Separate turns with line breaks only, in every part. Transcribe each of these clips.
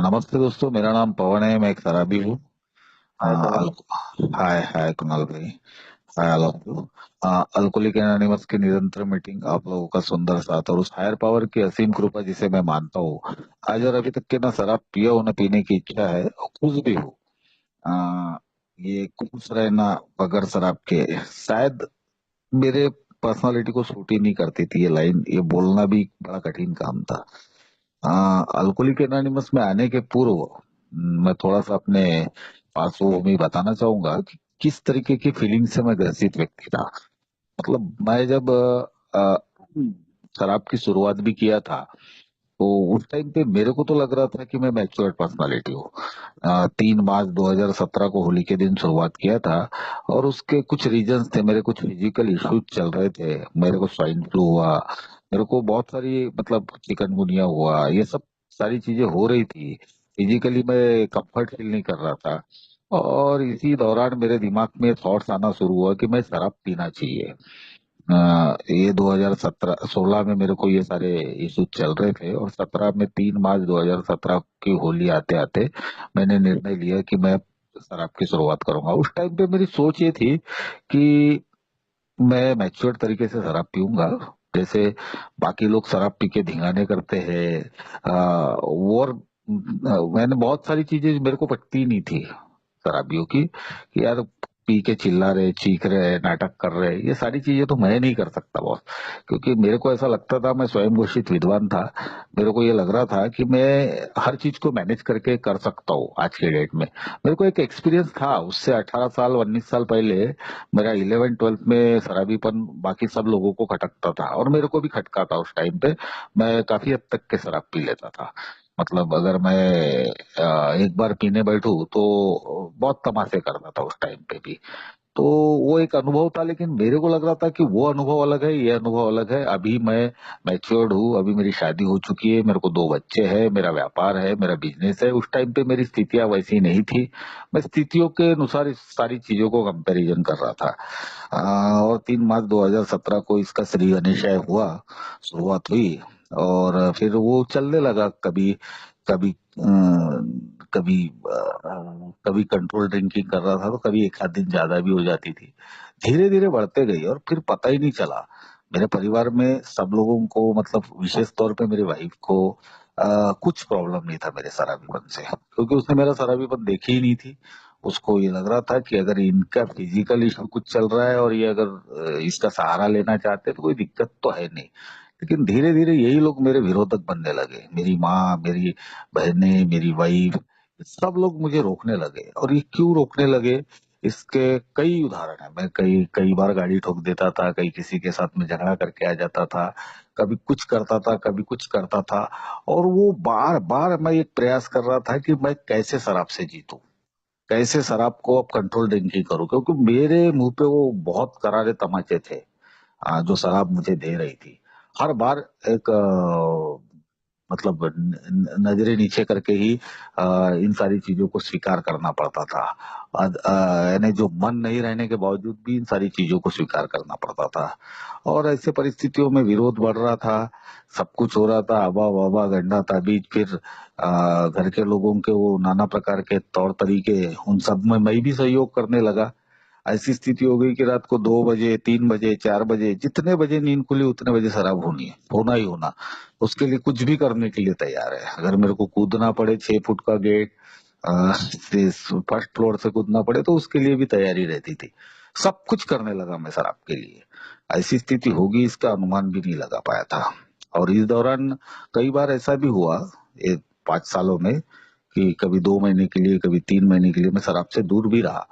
नमस्ते दोस्तों, मेरा नाम पवन है। मैं एक शराबी हूँ।
हाय पवन।
हाय हाय कुणाल भाई। Hi all of you. Alcoholic anonymous की निरंतर मीटिंग, आप लोगों का सुंदर साथ और उस हायर पावर की असीम कृपा जिसे मैं मानता हूँ, आज और अभी तक के ना शराब पिया हो न पीने की इच्छा है और खुश भी हूँ। आ, ये खुश रहना बगैर शराब के शायद मेरे पर्सनालिटी को सूट ही नहीं करती थी। ये लाइन, ये बोलना भी बड़ा कठिन काम था। अल्कोहलिक एनोनिमस में आने के पूर्व मैं थोड़ा सा अपने पार्श्वभूमि बताना चाहूंगा कि किस तरीके की फीलिंग से मैं ग्रसित व्यक्ति था। मतलब मैं जब शराब की शुरुआत भी किया था, तो उस टाइम पे मेरे को तो लग रहा था कि मैं मैच्योर्ड पर्सनालिटी हूँ। 3 मार्च 2017 को होली के दिन शुरुआत किया था। और उसके कुछ रीजंस थे, मेरे कुछ फिजिकल इश्यूज चल रहे थे। मेरे को स्वाइन फ्लू हुआ, मेरे को बहुत सारी मतलब चिकनगुनिया हुआ, ये सब सारी चीजें हो रही थी। फिजिकली मैं कंफर्ट फील नहीं कर रहा था। और इसी दौरान मेरे दिमाग में थॉट्स आना शुरू हुआ कि मैं शराब पीना चाहिए। ये 2017-16 में मेरे को ये सारे इशू चल रहे थे, और 17 में 3 मार्च 2017 की होली आते आते मैंने निर्णय लिया कि मैं शराब की शुरुआत करूंगा। उस टाइम पे मेरी सोच ये थी कि मैं मैच्योर तरीके से शराब पीऊंगा, जैसे बाकी लोग शराब पी के धिंगाने करते हैं। और मैंने बहुत सारी चीजें मेरे को पटती नहीं थी शराबियों की, कि यार पी के चिल्ला रहे, चीख रहे, नाटक कर रहे, ये सारी चीजें तो मैं नहीं कर सकता बॉस। क्योंकि मेरे को ऐसा लगता था, मैं स्वयं घोषित विद्वान था। मेरे को ये लग रहा था कि मैं हर चीज को मैनेज करके कर सकता हूँ आज के डेट में। मेरे को एक एक्सपीरियंस था उससे 18 साल 19 साल पहले। मेरा 11 12 में शराबीपन बाकी सब लोगों को खटकता था, और मेरे को भी खटका था उस टाइम पे। मैं काफी हद तक के शराब पी लेता था। मतलब अगर मैं एक बार पीने बैठूं तो बहुत तमाशे करता था उस टाइम पे भी। तो वो एक अनुभव था, लेकिन मेरे को लग रहा था कि वो अनुभव अलग है, ये अनुभव अलग है। अभी मैं मैच्योर्ड हूँ, अभी मेरी शादी हो चुकी है, मेरे को 2 बच्चे हैं, मेरा व्यापार है, मेरा बिजनेस है। उस टाइम पे मेरी स्थितियां वैसी नहीं थी। मैं स्थितियों के अनुसार इस सारी चीजों को कंपैरिजन कर रहा था। और 3 मार्च 2017 को इसका श्री गणेशय हुआ, शुरुआत हुई। और फिर वो चलने लगा। कभी कभी कभी कभी कंट्रोल ड्रिंकिंग कर रहा था, तो कभी एक आध दिन ज्यादा भी हो जाती थी। धीरे धीरे बढ़ते गई, और फिर पता ही नहीं चला। मेरे परिवार में सब लोगों को, मतलब विशेष तौर पे मेरी वाइफ को कुछ प्रॉब्लम नहीं था मेरे शराबीपन से, क्योंकि उसने मेरा शराबीपन देखी ही नहीं थी। उसको ये लग रहा था कि अगर इनका फिजिकल इशू कुछ चल रहा है और ये अगर इसका सहारा लेना चाहते हैं तो कोई दिक्कत तो है नहीं। लेकिन धीरे धीरे यही लोग मेरे विरोधक बनने लगे। मेरी माँ, मेरी बहनें, मेरी वाइफ, सब लोग मुझे रोकने लगे। और ये क्यों रोकने लगे, इसके कई उदाहरण है। मैं कई कई बार गाड़ी ठोक देता था, कहीं किसी के साथ में झगड़ा करके आ जाता था, कभी कुछ करता था, कभी कुछ करता था। और वो बार बार मैं एक प्रयास कर रहा था कि मैं कैसे शराब से जीतूं, कैसे शराब को अब कंट्रोल ड्रिंकिंग करूं, क्योंकि मेरे मुंह पे वो बहुत करारे तमाचे थे। जो शराब मुझे दे रही थी, हर बार एक मतलब नजरें नीचे करके ही इन सारी चीजों को स्वीकार करना पड़ता था। यानी जो मन नहीं रहने के बावजूद भी इन सारी चीजों को स्वीकार करना पड़ता था। और ऐसे परिस्थितियों में विरोध बढ़ रहा था, सब कुछ हो रहा था, हवा ववा गंडा ताबीज, फिर घर के लोगों के वो नाना प्रकार के तौर तरीके, उन सब में मैं भी सहयोग करने लगा। ऐसी स्थिति हो गई कि रात को 2 बजे, 3 बजे, 4 बजे, जितने बजे नींद खुली उतने बजे शराब होनी है, होना ही होना। उसके लिए कुछ भी करने के लिए तैयार है। अगर मेरे को कूदना पड़े 6 फुट का गेट, फर्स्ट फ्लोर से कूदना पड़े, तो उसके लिए भी तैयारी रहती थी। सब कुछ करने लगा मैं शराब के लिए। ऐसी स्थिति होगी इसका अनुमान भी नहीं लगा पाया था। और इस दौरान कई बार ऐसा भी हुआ, ये 5 सालों में, कि कभी 2 महीने के लिए, कभी 3 महीने के लिए मैं शराब से दूर भी रहा।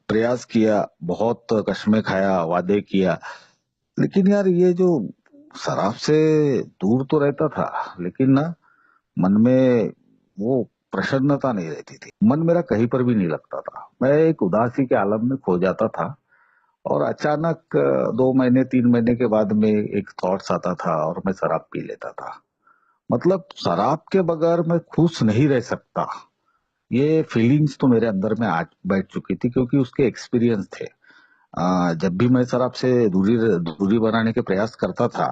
प्रयास किया, बहुत कस्में खाया, वादे किया। लेकिन यार ये जो शराब से दूर तो रहता था, लेकिन ना मन में वो प्रसन्नता नहीं रहती थी। मन मेरा कहीं पर भी नहीं लगता था। मैं एक उदासी के आलम में खो जाता था। और अचानक 2 महीने 3 महीने के बाद में एक थॉट्स आता था और मैं शराब पी लेता था। मतलब शराब के बगैर मैं खुश नहीं रह सकता, ये फीलिंग्स तो मेरे अंदर में आज बैठ चुकी थी, क्योंकि उसके एक्सपीरियंस थे। जब भी मैं शराब से दूरी दूरी बनाने के प्रयास करता था,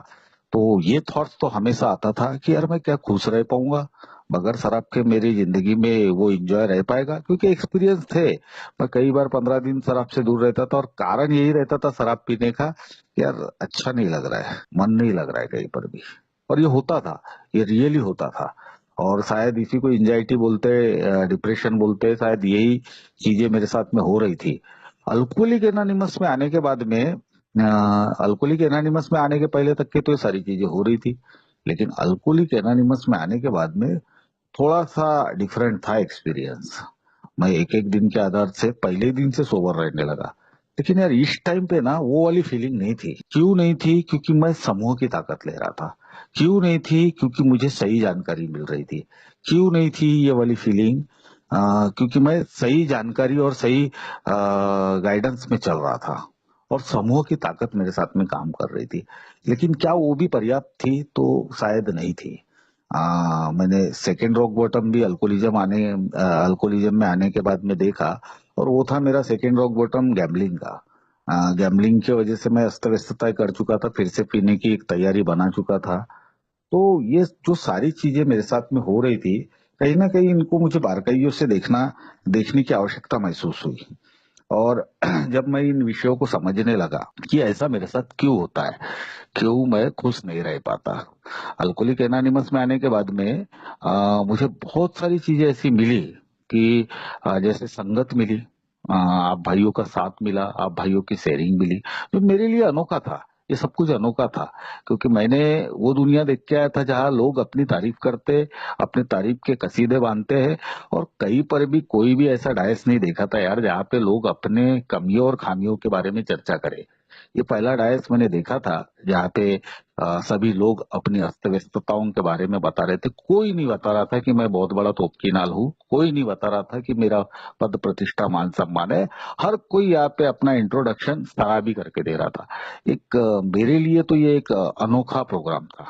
तो ये थॉट्स तो हमेशा आता था कि यार मैं क्या खुश रह पाऊंगा, बगैर शराब के मेरी जिंदगी में वो एंजॉय रह पाएगा, क्योंकि एक्सपीरियंस थे। मैं कई बार 15 दिन शराब से दूर रहता था, और कारण यही रहता था शराब पीने का कि यार अच्छा नहीं लग रहा है, मन नहीं लग रहा है कहीं पर भी। और ये होता था, ये रियली होता था। और शायद इसी को एंजाइटी बोलते, डिप्रेशन बोलते, शायद यही चीजें मेरे साथ में हो रही थी। अल्कोहलिक एनोनिमस में आने के बाद में, अल्कोहलिक एनोनिमस में आने के पहले तक के तो ये सारी चीजें हो रही थी, लेकिन अल्कोहलिक एनोनिमस में आने के बाद में थोड़ा सा डिफरेंट था एक्सपीरियंस। मैं एक एक दिन के आधार से पहले दिन से सोबर रहने लगा। लेकिन यार इस टाइम पे ना वो वाली फीलिंग नहीं थी। क्यों नहीं थी? क्योंकि मैं समूह की ताकत ले रहा था। क्यों नहीं थी? क्योंकि मुझे सही जानकारी मिल रही थी। क्यों नहीं थी ये वाली फीलिंग? क्योंकि मैं सही जानकारी और सही गाइडेंस में चल रहा था, और समूह की ताकत मेरे साथ में काम कर रही थी। लेकिन क्या वो भी पर्याप्त थी? तो शायद नहीं थी। मैंने सेकेंड रॉक बॉटम भी अल्कोहलिज्म में आने के बाद में देखा, और वो था मेरा सेकेंड रॉक बॉटम गैम्बलिंग का। गैम्बलिंग की वजह से मैं अस्त व्यस्तता कर चुका था, फिर से पीने की एक तैयारी बना चुका था। तो ये जो सारी चीजें मेरे साथ में हो रही थी, कहीं ना कहीं इनको मुझे बारकाइयों से देखने की आवश्यकता महसूस हुई। और जब मैं इन विषयों को समझने लगा कि ऐसा मेरे साथ क्यों होता है, क्यों मैं खुश नहीं रह पाता। अल्कोहलिक एनोनिमस में आने के बाद में मुझे बहुत सारी चीजें ऐसी मिली कि जैसे संगत मिली, आप भाइयों का साथ मिला, आप भाइयों की शेयरिंग मिली, जो मेरे लिए अनोखा था। ये सब कुछ अनोखा था, क्योंकि मैंने वो दुनिया देख के आया था जहाँ लोग अपनी तारीफ करते, अपनी तारीफ के कसीदे बांधते हैं। और कहीं पर भी कोई भी ऐसा डायस नहीं देखा था यार जहाँ पे लोग अपने कमियों और खामियों के बारे में चर्चा करें। ये पहला डायस मैंने देखा था जहाँ पे सभी लोग अपनी अस्त व्यस्तताओं के बारे में बता रहे थे। कोई नहीं बता रहा था कि मैं बहुत बड़ा तोपकी नाल हूँ, कोई नहीं बता रहा था कि मेरा पद प्रतिष्ठा मान सम्मान है। हर कोई यहाँ पे अपना इंट्रोडक्शन शराबी करके दे रहा था। मेरे लिए तो ये एक अनोखा प्रोग्राम था,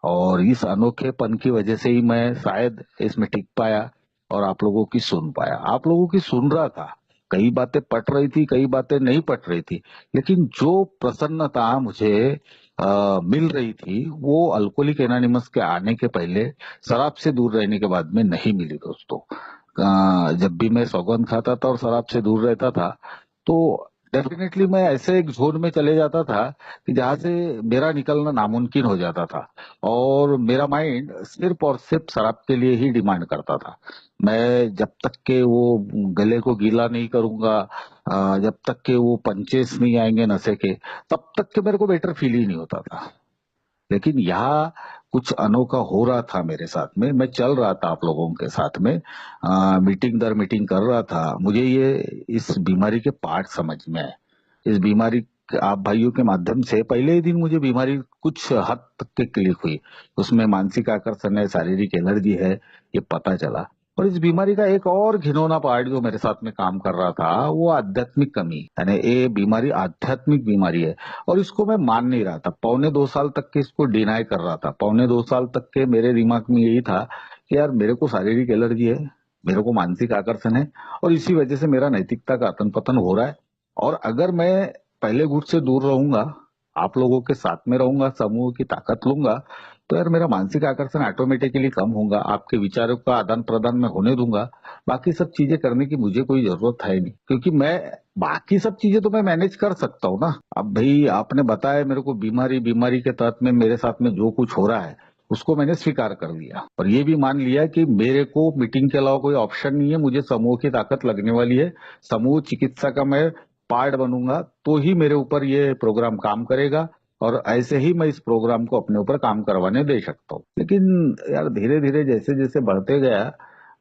और इस अनोखेपन की वजह से ही मैं शायद इसमें टिक पाया और आप लोगों की सुन पाया। आप लोगों की सुन रहा था, कई बातें पट रही थी, कई बातें नहीं पट रही थी, लेकिन जो प्रसन्नता मुझे मिल रही थी वो अल्कोहलिक एनोनिमस के आने के पहले शराब से दूर रहने के बाद में नहीं मिली दोस्तों। जब भी मैं सौगंध खाता था और शराब से दूर रहता था, तो डेफिनेटली मैं ऐसे एक जोन में चले जाता था कि जहां से मेरा निकलना नामुमकिन हो जाता था, और मेरा माइंड सिर्फ और सिर्फ शराब के लिए ही डिमांड करता था। मैं जब तक के वो गले को गीला नहीं करूंगा, जब तक के वो पंचेस नहीं आएंगे नशे के, तब तक के मेरे को बेटर फील ही नहीं होता था। लेकिन यहाँ कुछ अनोखा हो रहा था मेरे साथ में। मैं चल रहा था आप लोगों के साथ में, मीटिंग दर मीटिंग कर रहा था। मुझे ये इस बीमारी के पार्ट समझ में आए। इस बीमारी आप भाइयों के माध्यम से पहले ही दिन मुझे बीमारी कुछ हद तक के क्लिक हुई। उसमें मानसिक आकर्षण है, शारीरिक एलर्जी है, ये पता चला। और इस बीमारी का एक और घिनौना पार्ट जो मेरे साथ में काम कर रहा था, वो आध्यात्मिक कमी, यानी ये बीमारी आध्यात्मिक बीमारी है। और इसको मैं मान नहीं रहा था। पौने 2 साल तक के इसको डिनाई कर रहा था। पौने 2 साल तक के मेरे दिमाग में यही था कि यार मेरे को शारीरिक एलर्जी है, मेरे को मानसिक आकर्षण है, और इसी वजह से मेरा नैतिकता का अतन पतन हो रहा है। और अगर मैं पहले गुट से दूर रहूंगा, आप लोगों के साथ में रहूंगा, समूह की ताकत लूंगा, तो यार मेरा मानसिक आकर्षण ऑटोमेटिकली कम होगा। आपके विचारों का आदान प्रदान मैं होने दूंगा। बाकी सब चीजें करने की मुझे कोई जरूरत है नहीं, क्योंकि मैं बाकी सब चीजें तो मैं मैनेज कर सकता हूँ ना। अब भाई आपने बताया मेरे को बीमारी, बीमारी के तहत में मेरे साथ में जो कुछ हो रहा है उसको मैंने स्वीकार कर लिया, और ये भी मान लिया कि मेरे को मीटिंग के अलावा कोई ऑप्शन नहीं है। मुझे समूह की ताकत लगने वाली है। समूह चिकित्सा का मैं पार्ट बनूंगा तो ही मेरे ऊपर ये प्रोग्राम काम करेगा, और ऐसे ही मैं इस प्रोग्राम को अपने ऊपर काम करवाने दे सकता हूँ। लेकिन यार धीरे धीरे जैसे जैसे बढ़ते गया,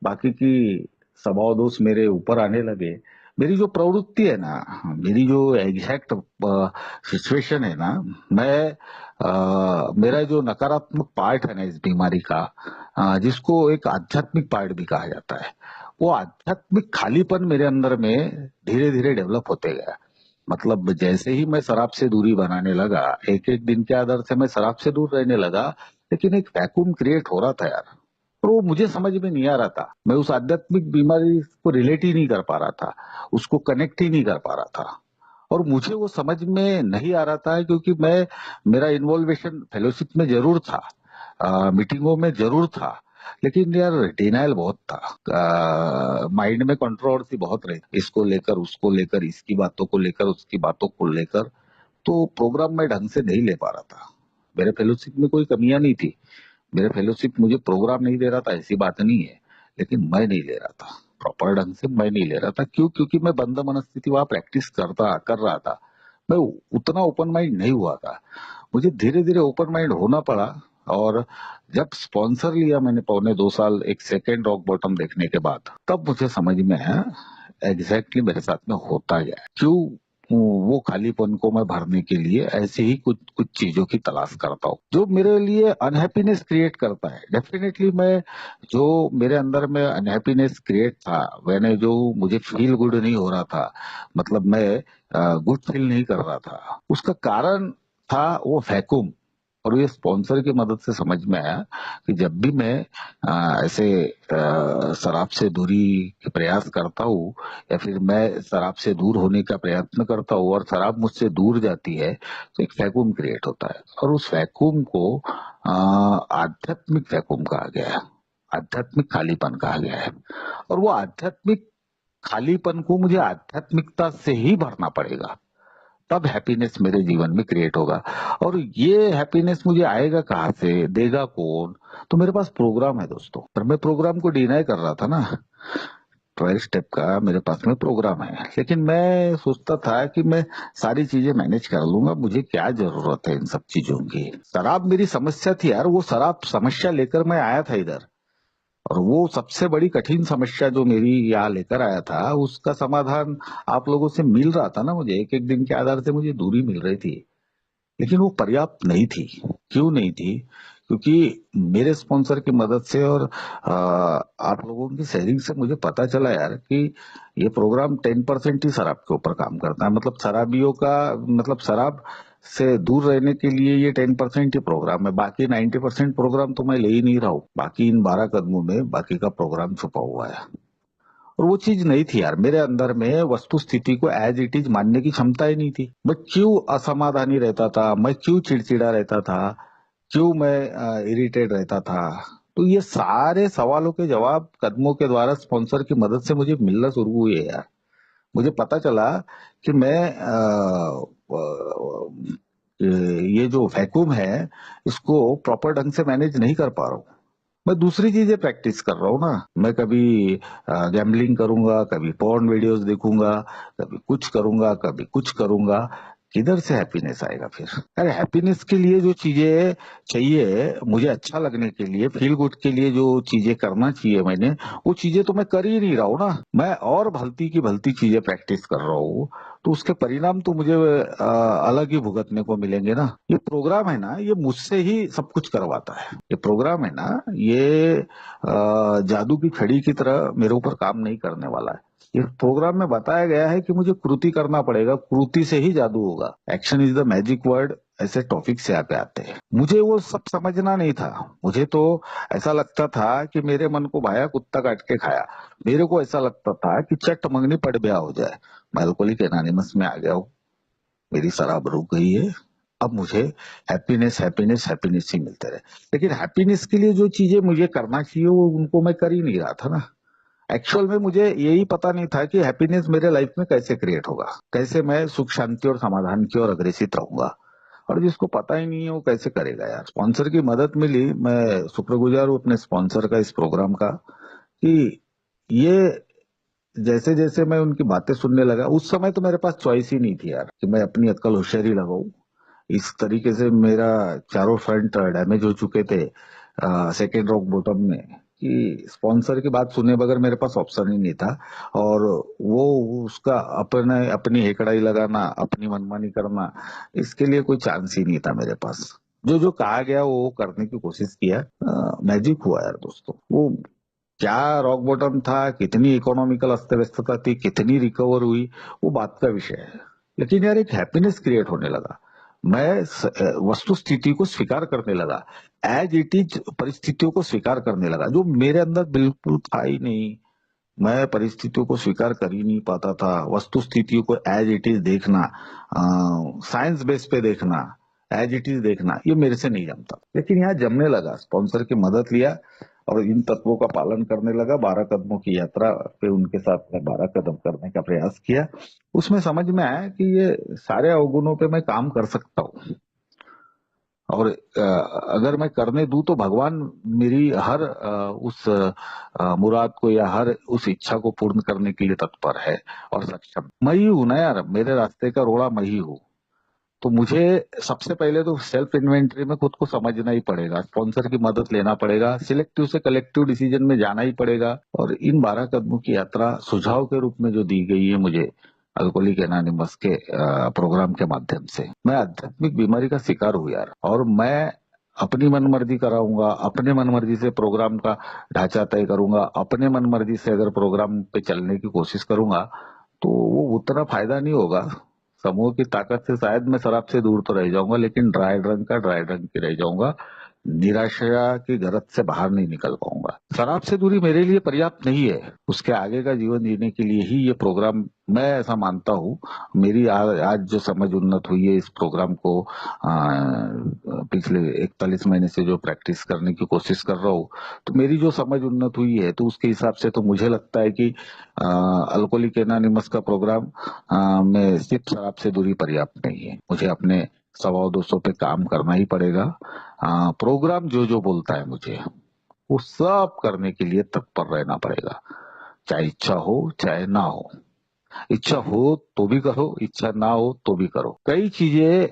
बाकी की स्वभाव दोष मेरे ऊपर आने लगे। मेरी जो प्रवृत्ति है ना, मेरी जो एग्जैक्ट सिचुएशन है ना, मैं मेरा जो नकारात्मक पार्ट है ना इस बीमारी का, जिसको एक आध्यात्मिक पार्ट भी कहा जाता है, वो आध्यात्मिक खालीपन मेरे अंदर में धीरे धीरे डेवलप होते गया। मतलब जैसे ही मैं शराब से दूरी बनाने लगा, एक एक दिन के आधार से मैं शराब से दूर रहने लगा, लेकिन एक वैक्यूम क्रिएट हो रहा था यार। और वो मुझे समझ में नहीं आ रहा था। मैं उस आध्यात्मिक बीमारी को रिलेट ही नहीं कर पा रहा था, उसको कनेक्ट ही नहीं कर पा रहा था। और मुझे वो समझ में नहीं आ रहा था, क्योंकि मेरा इन्वॉल्वेशन फेलोशिप में जरूर था, मीटिंगों में जरूर था, लेकिन यार डिनायल बहुत था, माइंड में कंट्रोवर्सी बहुत रही, इसको लेकर उसको लेकर, इसकी बातों को लेकर उसकी बातों को लेकर। तो प्रोग्राम मैं ढंग से नहीं ले पा रहा था। मेरे फेलोशिप में कोई कमियां नहीं थी, मेरे फेलोशिप मुझे प्रोग्राम नहीं दे रहा था ऐसी बात नहीं है, लेकिन मैं नहीं ले रहा था प्रॉपर ढंग से, मैं नहीं ले रहा था। क्यों? क्योंकि मैं बंद मनस्थिति वहां प्रैक्टिस कर रहा था। मैं उतना ओपन माइंड नहीं हुआ था। मुझे धीरे धीरे ओपन माइंड होना पड़ा। और जब स्पॉन्सर लिया मैंने पौने 2 साल एक सेकेंड रॉक बॉटम देखने के बाद, तब मुझे समझ में आया एग्जैक्टली मेरे साथ में होता क्या है, क्यों वो खालीपन को मैं भरने के लिए ऐसे ही कुछ कुछ चीजों की तलाश करता हूँ जो मेरे लिए अनहैप्पीनेस क्रिएट करता है। डेफिनेटली मैं, जो मेरे अंदर में अनहैप्पीनेस क्रिएट था, मैंने जो, मुझे फील गुड नहीं हो रहा था, मतलब मैं गुड फील नहीं कर रहा था, उसका कारण था वो वैक्यूम। और ये स्पॉन्सर की मदद से समझ में आया कि जब भी मैं ऐसे शराब से दूरी के प्रयास करता हूँ, या फिर मैं शराब से दूर होने का प्रयत्न करता हूँ और शराब मुझसे दूर जाती है, तो एक वैक्यूम क्रिएट होता है। और उस वैक्यूम को आध्यात्मिक वैक्यूम कहा गया है, आध्यात्मिक खालीपन कहा गया है। और वो आध्यात्मिक खालीपन को मुझे आध्यात्मिकता से ही भरना पड़ेगा, तब हैप्पीनेस मेरे जीवन में क्रिएट होगा। और ये हैप्पीनेस मुझे आएगा कहाँ से, देगा कौन? तो मेरे पास प्रोग्राम है दोस्तों, पर मैं प्रोग्राम को डिनाई कर रहा था ना। 12 स्टेप का मेरे पास में प्रोग्राम है, लेकिन मैं सोचता था कि मैं सारी चीजें मैनेज कर लूंगा, मुझे क्या जरूरत है इन सब चीजों की। शराब मेरी समस्या थी यार, वो शराब समस्या लेकर मैं आया था इधर। और वो सबसे बड़ी कठिन समस्या जो मेरी यहाँ लेकर आया था, उसका समाधान आप लोगों से मिल रहा था ना मुझे, एक एक दिन के आधार से मुझे दूरी मिल रही थी, लेकिन वो पर्याप्त नहीं थी। क्यों नहीं थी? क्योंकि मेरे स्पॉन्सर की मदद से और आप लोगों की शेयरिंग से मुझे पता चला यार कि ये प्रोग्राम 10% ही शराब के ऊपर काम करता है। मतलब शराबियों का, मतलब शराब से दूर रहने के लिए ये 10% ही प्रोग्राम है, बाकी 90% प्रोग्राम तो मैं ले ही नहीं रहा हूँ। बाकी इन 12 कदमों में बाकी का प्रोग्राम छुपा हुआ है। और वो चीज नहीं थी यार मेरे अंदर में, वस्तु स्थिति को एज इट इज मानने की क्षमता ही नहीं थी। मैं क्यों असमाधानी रहता था, मैं क्यों चिड़चिड़ा रहता था, क्यों मैं इरिटेट रहता था? तो ये सारे सवालों के जवाब कदमों के द्वारा स्पॉन्सर की मदद से मुझे मिलना शुरू हुए यार। मुझे पता चला कि मैं ये जो वैक्यूम है, इसको प्रॉपर ढंग से मैनेज नहीं कर पा रहा हूँ। मैं दूसरी चीजें प्रैक्टिस कर रहा हूँ ना, मैं कभी गैम्बलिंग करूंगा, कभी पॉर्न वीडियोस देखूंगा, कभी कुछ करूंगा, कभी कुछ करूंगा। किधर से हैप्पीनेस आएगा फिर? अरे हैप्पीनेस के लिए जो चीजें चाहिए, मुझे अच्छा लगने के लिए, फील गुड के लिए जो चीजें करना चाहिए मैंने, वो चीजें तो मैं कर ही नहीं रहा हूँ ना। मैं और भलती की भलती चीजें प्रैक्टिस कर रहा हूँ, तो उसके परिणाम तो मुझे अलग ही भुगतने को मिलेंगे ना। ये प्रोग्राम है ना, ये मुझसे ही सब कुछ करवाता है। ये प्रोग्राम है ना, ये जादू की छड़ी की तरह मेरे ऊपर काम नहीं करने वाला है। इस प्रोग्राम में बताया गया है कि मुझे कृति करना पड़ेगा, कृति से ही जादू होगा। Action is the magic word, ऐसे टॉपिक से यहाँ पे आते हैं। मुझे वो सब समझना नहीं था। मुझे तो ऐसा लगता था कि मेरे मन को भाया कुत्ता काट के खाया। मेरे को ऐसा लगता था कि चट मंगनी पड़ ब्याह हो जाए। मैं अल्कोहलिक एनोनिमस में आ गया हूँ, मेरी शराब रुक गई है। अब मुझे हैप्पीनेस हैप्पीनेस हैप्पीनेस ही मिलते रहे। लेकिन हैप्पीनेस के लिए जो चीजें मुझे करना चाहिए, वो उनको मैं कर ही नहीं रहा था ना। एक्चुअल में मुझे यही पता नहीं था कि हैप्पीनेस मेरे लाइफ में कैसे क्रिएट होगा, कैसे मैं सुख शांति और समाधान की ओर अग्रेसित रहूंगा। और जिसको पता ही नहीं है वो कैसे करेगा यार। स्पॉन्सर की मदद मिली, मैं शुक्रगुजार हूँ अपने स्पॉन्सर का, इस प्रोग्राम का, कि ये जैसे जैसे मैं उनकी बातें सुनने लगा, उस समय तो मेरे पास चॉइस ही नहीं थी यार कि मैं अपनी अक्ल होशियारी लगाऊं। इस तरीके से मेरा चारों फ्रंट डैमेज हो चुके थे सेकेंड रॉक बॉटम में, कि स्पॉन्सर की बात सुने बगैर मेरे पास ऑप्शन ही नहीं था। और वो उसका अपने अपनी हेकड़ाई लगाना, अपनी मनमानी करना, इसके लिए कोई चांस ही नहीं था मेरे पास। जो जो कहा गया वो करने की कोशिश किया। मैजिक हुआ यार दोस्तों। वो क्या रॉक बॉटम था, कितनी इकोनॉमिकल अस्त व्यस्तता थी, कितनी रिकवर हुई, वो बात का विषय है। लेकिन यार एक हैप्पीनेस क्रिएट होने लगा। मैं वस्तु स्थिति को स्वीकार करने लगा, एज इट इज परिस्थितियों को स्वीकार करने लगा, जो मेरे अंदर बिल्कुल था ही नहीं। मैं परिस्थितियों को स्वीकार कर ही नहीं पाता था। वस्तु स्थितियों को एज इट इज देखना, साइंस बेस पे देखना, एज इट इज देखना, ये मेरे से नहीं जमता। लेकिन यहाँ जमने लगा, स्पॉन्सर की मदद लिया, और इन तत्वों का पालन करने लगा। 12 कदमों की यात्रा पे उनके साथ में 12 कदम करने का प्रयास किया। उसमें समझ में आया कि ये सारे अवगुणों पे मैं काम कर सकता हूँ, और अगर मैं करने दूं तो भगवान मेरी हर उस मुराद को या हर उस इच्छा को पूर्ण करने के लिए तत्पर है और सक्षम। मैं ही हूं ना यार, मेरे रास्ते का रोड़ा मैं ही हूँ। तो मुझे सबसे पहले तो सेल्फ इन्वेंटरी में खुद को समझना ही पड़ेगा, स्पॉन्सर की मदद लेना पड़ेगा, सिलेक्टिव से कलेक्टिव डिसीजन में जाना ही पड़ेगा। और इन 12 कदमों की यात्रा सुझाव के रूप में जो दी गई है मुझे अल्कोहलिक एनोनिमस के प्रोग्राम के माध्यम से, मैं आध्यात्मिक बीमारी का शिकार हूँ यार। और मैं अपनी मनमर्जी कराऊंगा, अपने मनमर्जी से प्रोग्राम का ढांचा तय करूंगा, अपने मनमर्जी से अगर प्रोग्राम पे चलने की कोशिश करूंगा तो वो उतना फायदा नहीं होगा। समूह की ताकत से शायद मैं शराब से दूर तो रह जाऊंगा, लेकिन ड्राई ड्रंक का ड्राई ड्रंक ही रह जाऊंगा। निराशा की गरज से बाहर नहीं निकल पाऊंगा। शराब से दूरी मेरे लिए पर्याप्त नहीं है, उसके आगे का जीवन जीने के लिए ही ये प्रोग्राम, मैं ऐसा मानता हूँ। मेरी आज जो समझ उन्नत हुई है इस प्रोग्राम को पिछले 41 महीने से जो प्रैक्टिस करने की कोशिश कर रहा हूँ, तो मेरी जो समझ उन्नत हुई है तो उसके हिसाब से तो मुझे लगता है कि अल्कोहलिक एनोनिमस का प्रोग्राम में सिर्फ शराब से दूरी पर्याप्त नहीं है। मुझे अपने स्वभाव दोषों पे काम करना ही पड़ेगा। प्रोग्राम जो जो बोलता है मुझे वो सब करने के लिए तत्पर रहना पड़ेगा, चाहे इच्छा हो चाहे ना हो। इच्छा हो तो भी करो, इच्छा ना हो तो भी करो। कई चीजें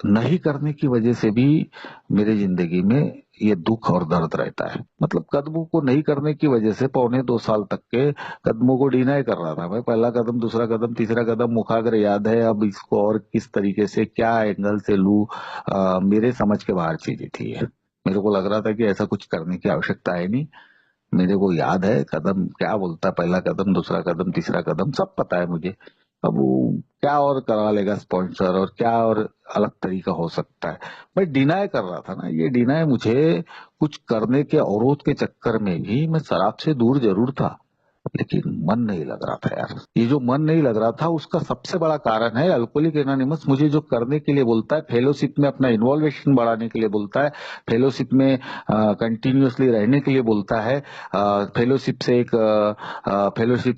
नहीं करने की वजह से भी मेरे जिंदगी में ये दुख और दर्द रहता है। मतलब कदमों को नहीं करने की वजह से 1.25 साल तक के कदमों को डिनाई कर रहा था मैं। पहला कदम, दूसरा कदम, तीसरा कदम मुखाग्र याद है। अब इसको और किस तरीके से क्या एंगल से लूं, मेरे समझ के बाहर चीजें थी ये। मेरे को लग रहा था कि ऐसा कुछ करने की आवश्यकता है नहीं। मेरे को याद है कदम क्या बोलता है, पहला कदम, दूसरा कदम, तीसरा कदम, सब पता है मुझे। अब वो क्या और करा लेगा स्पॉन्सर, और क्या और अलग तरीका हो सकता है। मैं डिनाई कर रहा था ना, ये डिनाई मुझे कुछ करने के अवरोध के चक्कर में भी मैं शराब से दूर जरूर था, लेकिन मन नहीं लग रहा था यार। ये जो मन नहीं लग रहा था उसका सबसे बड़ा कारण है अल्कोहलिक एनोनिमस मुझे जो करने के लिए बोलता है, फेलोशिप में अपना इन्वॉल्वेशन बढ़ाने के लिए बोलता है, फेलोशिप में कंटिन्यूअसली रहने के लिए बोलता है, फेलोशिप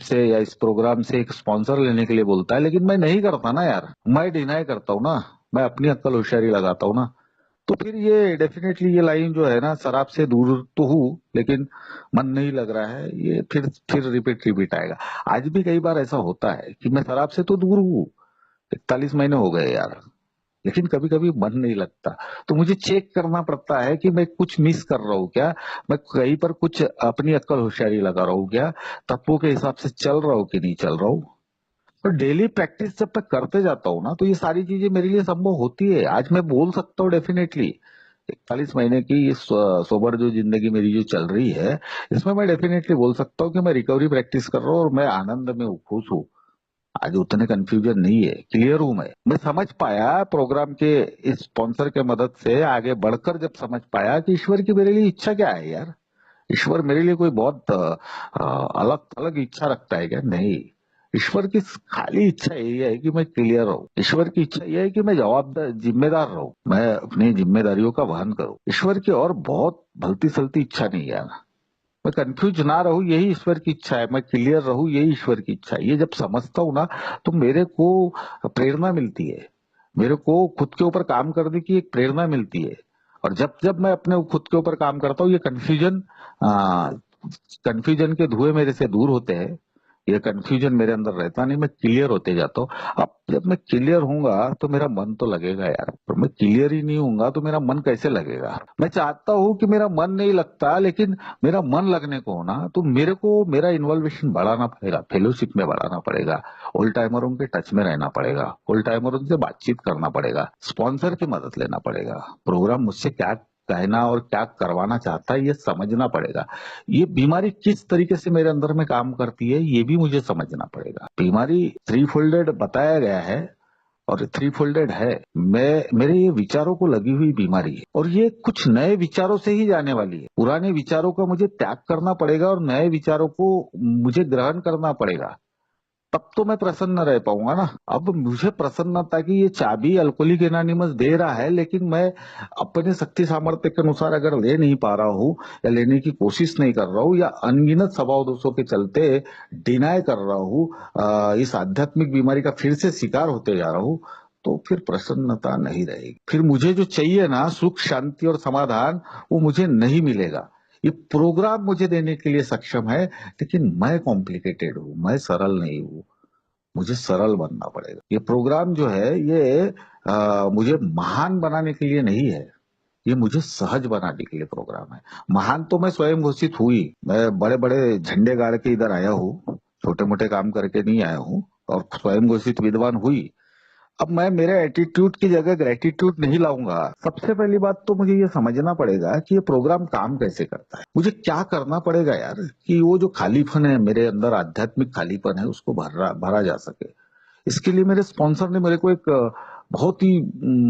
से या इस प्रोग्राम से एक स्पॉन्सर लेने के लिए बोलता है। लेकिन मैं नहीं करता ना यार, मैं डिनाई करता हूँ ना, मैं अपनी अक्ल होशियारी लगाता हूँ ना। तो फिर ये डेफिनेटली ये लाइन जो है ना, शराब से दूर तो हूँ लेकिन मन नहीं लग रहा है, ये फिर रिपीट रिपीट आएगा। आज भी कई बार ऐसा होता है कि मैं शराब से तो दूर हूँ, 41 महीने हो गए यार, लेकिन कभी कभी मन नहीं लगता। तो मुझे चेक करना पड़ता है कि मैं कुछ मिस कर रहा हूँ क्या, मैं कहीं पर कुछ अपनी अक्ल होशियारी लगा रहा हूँ क्या, तत्वों के हिसाब से चल रहा हूँ कि नहीं चल रहा हूँ। तो डेली प्रैक्टिस जब मैं करते जाता हूँ ना तो ये सारी चीजें मेरे लिए संभव होती है। आज मैं बोल सकता हूँ डेफिनेटली 41 महीने की ये सोबर जो जिंदगी मेरी जो चल रही है, इसमें मैं डेफिनेटली बोल सकता हूँ कि मैं रिकवरी प्रैक्टिस कर रहा हूँ और मैं आनंद में हूँ, खुश हूँ। आज उतने कंफ्यूजन नहीं है, क्लियर हूं मैं समझ पाया प्रोग्राम के इस स्पॉन्सर के मदद से आगे बढ़कर, जब समझ पाया कि ईश्वर की मेरे लिए इच्छा क्या है यार। ईश्वर मेरे लिए कोई बहुत अलग अलग इच्छा रखता है क्या? नहीं। ईश्वर की खाली इच्छा यही है कि मैं क्लियर रहूं। ईश्वर की इच्छा यह है कि मैं जवाबदार जिम्मेदार रहूं, मैं अपनी जिम्मेदारियों का वहन करूं। ईश्वर की और बहुत भलती सलती इच्छा नहीं है यार। मैं कंफ्यूज ना रहूं यही ईश्वर की इच्छा है, मैं क्लियर रहूं यही ईश्वर की इच्छा है। ये जब समझता हूं ना तो मेरे को प्रेरणा मिलती है, मेरे को खुद के ऊपर काम करने की एक प्रेरणा मिलती है। और जब जब मैं अपने खुद के ऊपर काम करता हूँ, ये कंफ्यूजन के धुएं मेरे से दूर होते हैं। ये कंफ्यूजन मेरे अंदर रहता नहीं, मैं क्लियर होते जाता हूँ। अब जब मैं क्लियर हूंगा तो मेरा मन तो लगेगा यार, पर मैं क्लियर ही नहीं हूंगा तो मेरा मन कैसे लगेगा। मैं चाहता हूँ कि मेरा मन नहीं लगता, लेकिन मेरा मन लगने को हो ना तो मेरे को मेरा इन्वॉल्वेशन बढ़ाना पड़ेगा, फेलोशिप में बढ़ाना पड़ेगा, ओल्ड टाइमरों के टच में रहना पड़ेगा, ओल्ड टाइमरों से बातचीत करना पड़ेगा, स्पॉन्सर की मदद लेना पड़ेगा, प्रोग्राम मुझसे क्या कहना और क्या करवाना चाहता है ये समझना पड़ेगा। ये बीमारी किस तरीके से मेरे अंदर में काम करती है ये भी मुझे समझना पड़ेगा। बीमारी थ्री फोल्डेड बताया गया है और थ्री फोल्डेड है। मैं मेरे ये विचारों को लगी हुई बीमारी है और ये कुछ नए विचारों से ही जाने वाली है। पुराने विचारों का मुझे त्याग करना पड़ेगा और नए विचारों को मुझे ग्रहण करना पड़ेगा। तब तो मैं प्रसन्न रह पाऊंगा ना। अब मुझे प्रसन्नता की ये चाबी अल्कोहलिक एनोनिमस दे रहा है, लेकिन मैं अपने शक्ति सामर्थ्य के अनुसार अगर ले नहीं पा रहा हूँ या लेने की कोशिश नहीं कर रहा हूँ, या अनगिनत स्वभाव दोषों के चलते डिनाय कर रहा हूँ, इस आध्यात्मिक बीमारी का फिर से शिकार होते जा रहा हूँ, तो फिर प्रसन्नता नहीं रहेगी। फिर मुझे जो चाहिए ना, सुख शांति और समाधान, वो मुझे नहीं मिलेगा। ये प्रोग्राम मुझे देने के लिए सक्षम है, लेकिन मैं कॉम्प्लिकेटेड हूँ, मैं सरल नहीं हूँ। मुझे सरल बनना पड़ेगा। ये प्रोग्राम जो है ये मुझे महान बनाने के लिए नहीं है, ये मुझे सहज बनाने के लिए प्रोग्राम है। महान तो मैं स्वयं घोषित हुई, मैं बड़े बड़े झंडे गाड़ के इधर आया हूँ, छोटे मोटे काम करके नहीं आया हूँ, और स्वयं घोषित विद्वान हुई। अब मैं मेरे एटीट्यूड की जगह ग्रेटिट्यूड नहीं लाऊंगा। सबसे पहली बात तो मुझे ये समझना पड़ेगा कि ये प्रोग्राम काम कैसे करता है। मुझे क्या करना पड़ेगा यार, कि वो जो खालीपन है मेरे अंदर, आध्यात्मिक खालीपन है, उसको भरा जा सके। इसके लिए मेरे स्पॉन्सर ने मेरे को एक बहुत ही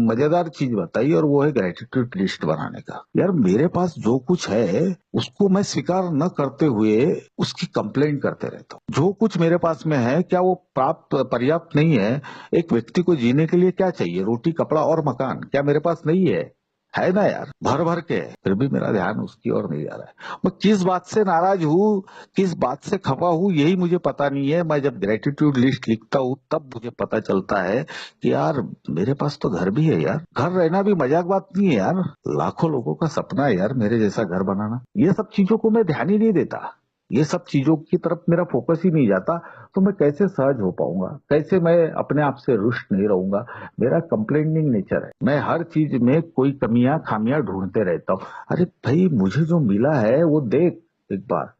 मजेदार चीज बताई, और वो है ग्रेटिट्यूड लिस्ट बनाने का। यार मेरे पास जो कुछ है उसको मैं स्वीकार न करते हुए उसकी कंप्लेंट करते रहता हूँ। जो कुछ मेरे पास में है, क्या वो प्राप्त पर्याप्त नहीं है? एक व्यक्ति को जीने के लिए क्या चाहिए? रोटी, कपड़ा और मकान। क्या मेरे पास नहीं है ना यार, भर भर के है। फिर भी मेरा ध्यान उसकी ओर नहीं जा रहा है। मैं किस बात से नाराज हूँ, किस बात से खफा हूँ, यही मुझे पता नहीं है। मैं जब ग्रेटिट्यूड लिस्ट लिखता हूँ तब मुझे पता चलता है कि यार मेरे पास तो घर भी है यार। घर रहना भी मजाक बात नहीं है यार, लाखों लोगों का सपना है यार मेरे जैसा घर बनाना। ये सब चीजों को मैं ध्यान ही नहीं देता, ये सब चीजों की तरफ मेरा फोकस ही नहीं जाता, तो मैं कैसे सहज हो पाऊंगा? कैसे मैं अपने आप से रुष्ट नहीं रहूंगा? मेरा कंप्लेनिंग नेचर है, मैं हर चीज में कोई कमियां खामियां ढूंढते रहता हूँ। अरे भाई, मुझे जो मिला है वो देख एक बार।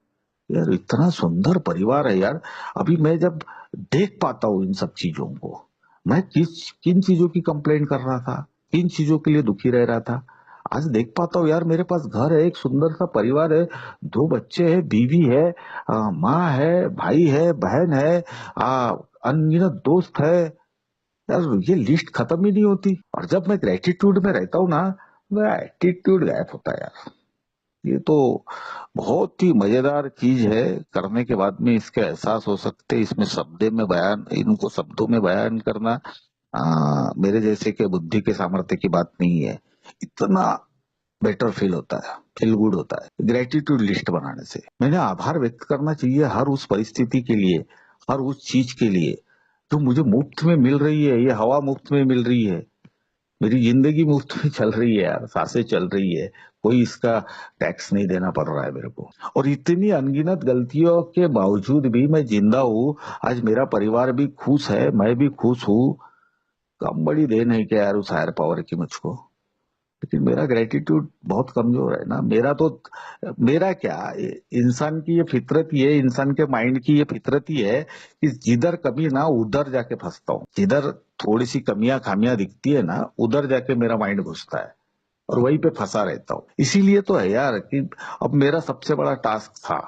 यार इतना सुंदर परिवार है यार। अभी मैं जब देख पाता हूँ इन सब चीजों को, मैं किन चीजों की कंप्लेंट कर रहा था, किन चीजों के लिए दुखी रह रहा था, आज देख पाता हूँ यार। मेरे पास घर है, एक सुंदर सा परिवार है, दो बच्चे हैं, बीवी है, माँ है, भाई है, बहन है, अनगिनत दोस्त है। यार ये लिस्ट खत्म ही नहीं होती। और जब मैं ग्रेटिट्यूड में रहता हूँ ना, मेरा एटीट्यूड गायब होता है यार। ये तो बहुत ही मजेदार चीज है। करने के बाद में इसके एहसास हो सकते हैं। इसमें इनको शब्दों में बयान करना मेरे जैसे के बुद्धि के सामर्थ्य की बात नहीं है। इतना बेटर फील होता है, फील गुड होता है ग्रेटिट्यूड लिस्ट बनाने से। मैंने आभार व्यक्त करना चाहिए हर उस परिस्थिति के लिए, हर उस चीज के लिए जो मुझे मुफ्त में मिल रही है। ये हवा मुफ्त में मिल रही है, मेरी जिंदगी मुफ्त में चल रही है यार, सांसें चल रही है, कोई इसका टैक्स नहीं देना पड़ रहा है मेरे को। और इतनी अनगिनत गलतियों के बावजूद भी मैं जिंदा हूँ। आज मेरा परिवार भी खुश है, मैं भी खुश हूँ। कम बड़ी देन है क्या यार उस हायर पावर की मुझको? लेकिन मेरा ग्रेटिट्यूड बहुत कमजोर है ना। मेरा क्या, इंसान की ये फितरत ही है, इंसान के माइंड की ये फितरत ही है कि जिधर कमी ना उधर जाके फंसता हूँ। जिधर थोड़ी सी कमियां खामियां दिखती है ना, उधर जाके मेरा माइंड घुसता है और वहीं पे फंसा रहता हूँ। इसीलिए तो है यार कि अब मेरा सबसे बड़ा टास्क था,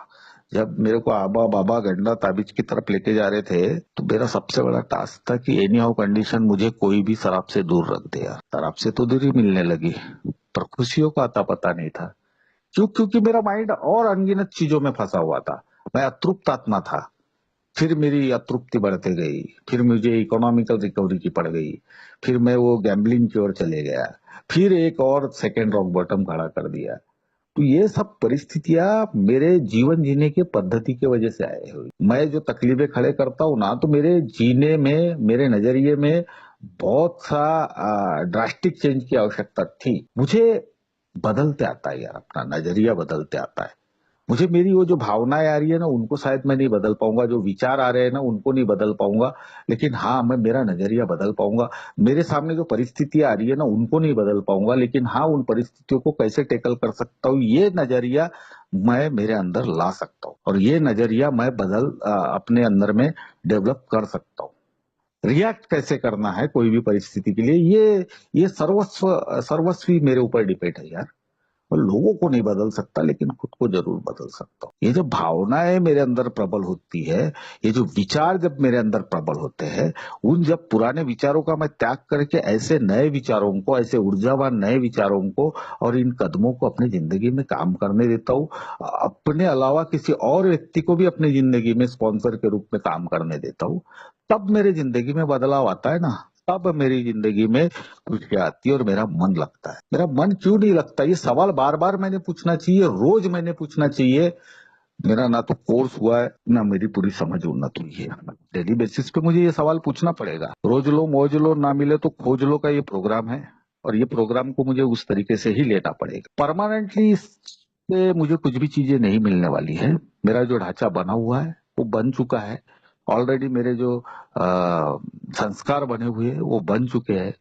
जब मेरे को आबा बाबा गंडा ताबीज की तरफ लेके जा रहे थे, तो मेरा सबसे बड़ा टास्क था कि एनी हाउ कंडीशन मुझे कोई भी शराब से दूर रख दे यार। शराब से तो दूरी मिलने लगी, पर खुशियों का अता पता नहीं था। क्योंकि मेरा माइंड और अनगिनत चीजों में फंसा हुआ था। मैं अतृप्त आत्मा था। फिर मेरी अतृप्ति बढ़ते गई, फिर मुझे इकोनॉमिकल रिकवरी की पड़ गई, फिर मैं वो गैम्बलिंग की ओर चले गया, फिर एक और सेकेंड रॉक बॉटम खड़ा कर दिया। तो ये सब परिस्थितियां मेरे जीवन जीने की पद्धति की वजह से आए हुई। मैं जो तकलीफें खड़े करता हूँ ना, तो मेरे जीने में, मेरे नजरिए में बहुत सा ड्रास्टिक चेंज की आवश्यकता थी। मुझे बदलते आता है यार, अपना नजरिया बदलते आता है। मुझे मेरी वो जो भावनाएं आ रही है ना, उनको शायद मैं नहीं बदल पाऊंगा, जो विचार आ रहे हैं ना उनको नहीं बदल पाऊंगा, लेकिन हाँ मैं मेरा नजरिया बदल पाऊंगा। मेरे सामने जो परिस्थितियां आ रही है ना, उनको नहीं बदल पाऊंगा, लेकिन हाँ उन परिस्थितियों को कैसे टेकल कर सकता हूँ, ये नजरिया मैं मेरे अंदर ला सकता हूँ, और ये नजरिया मैं अपने अंदर में डेवलप कर सकता हूँ। रिएक्ट कैसे करना है कोई भी परिस्थिति के लिए, ये सर्वस्वी मेरे ऊपर डिपेंड है यार। और लोगों को नहीं बदल सकता, लेकिन खुद को जरूर बदल सकता हूँ। ये जो भावनाएं मेरे अंदर प्रबल होती है, ये जो विचार जब मेरे अंदर प्रबल होते हैं, उन जब पुराने विचारों का मैं त्याग करके ऐसे नए विचारों को, ऐसे ऊर्जावान नए विचारों को और इन कदमों को अपनी जिंदगी में काम करने देता हूँ, अपने अलावा किसी और व्यक्ति को भी अपनी जिंदगी में स्पॉन्सर के रूप में काम करने देता हूँ, तब मेरे जिंदगी में बदलाव आता है ना। तब मेरी जिंदगी में खुशियाँ आती है और मेरा मन लगता है। मेरा मन क्यों नहीं लगता, ये सवाल बार बार मैंने पूछना चाहिए, रोज मैंने पूछना चाहिए। मेरा ना तो कोर्स हुआ है, ना मेरी पूरी समझ उन्नत हुई है। डेली बेसिस पे मुझे ये सवाल पूछना पड़ेगा। रोज लो मौज लो, ना मिले तो खोज लो का ये प्रोग्राम है, और ये प्रोग्राम को मुझे उस तरीके से ही लेना पड़ेगा। परमानेंटली इससे मुझे कुछ भी चीजें नहीं मिलने वाली है। मेरा जो ढांचा बना हुआ है वो बन चुका है ऑलरेडी। मेरे जो संस्कार बने हुए हैं वो बन चुके हैं।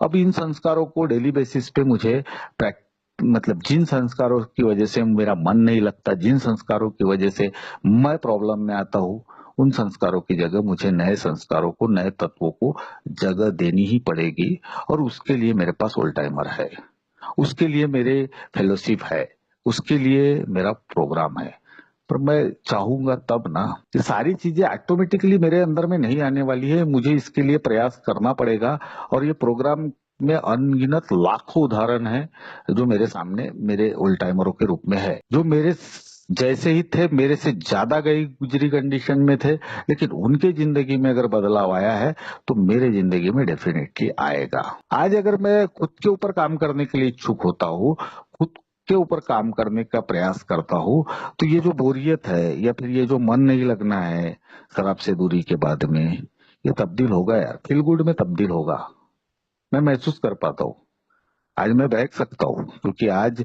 अब इन संस्कारों को डेली बेसिस पे मुझे मतलब जिन संस्कारों की वजह से मेरा मन नहीं लगता, जिन संस्कारों की वजह से मैं प्रॉब्लम में आता हूँ, उन संस्कारों की जगह मुझे नए संस्कारों को, नए तत्वों को जगह देनी ही पड़ेगी। और उसके लिए मेरे पास ऑल टाइमर है, उसके लिए मेरे फेलोशिप है, उसके लिए मेरा प्रोग्राम है। पर मैं चाहूंगा तब ना, ये सारी चीजें ऑटोमेटिकली मेरे अंदर में नहीं आने वाली है, मुझे इसके लिए प्रयास करना पड़ेगा। और ये प्रोग्राम में अनगिनत लाखों उदाहरण है जो मेरे सामने मेरे ओल्ड टाइमरों के रूप में है, जो मेरे जैसे ही थे, मेरे से ज्यादा गई गुजरी कंडीशन में थे, लेकिन उनके जिंदगी में अगर बदलाव आया है तो मेरे जिंदगी में डेफिनेटली आएगा। आज अगर मैं खुद के ऊपर काम करने के लिए इच्छुक होता हूँ, खुद के ऊपर काम करने का प्रयास करता हूँ, तो ये जो बोरियत है या फिर ये जो मन नहीं लगना है शराब से दूरी के बाद में, ये तब्दील होगा यार, फील गुड में तब्दील होगा। मैं महसूस कर पाता हूँ। आज मैं बैठ सकता हूँ क्योंकि आज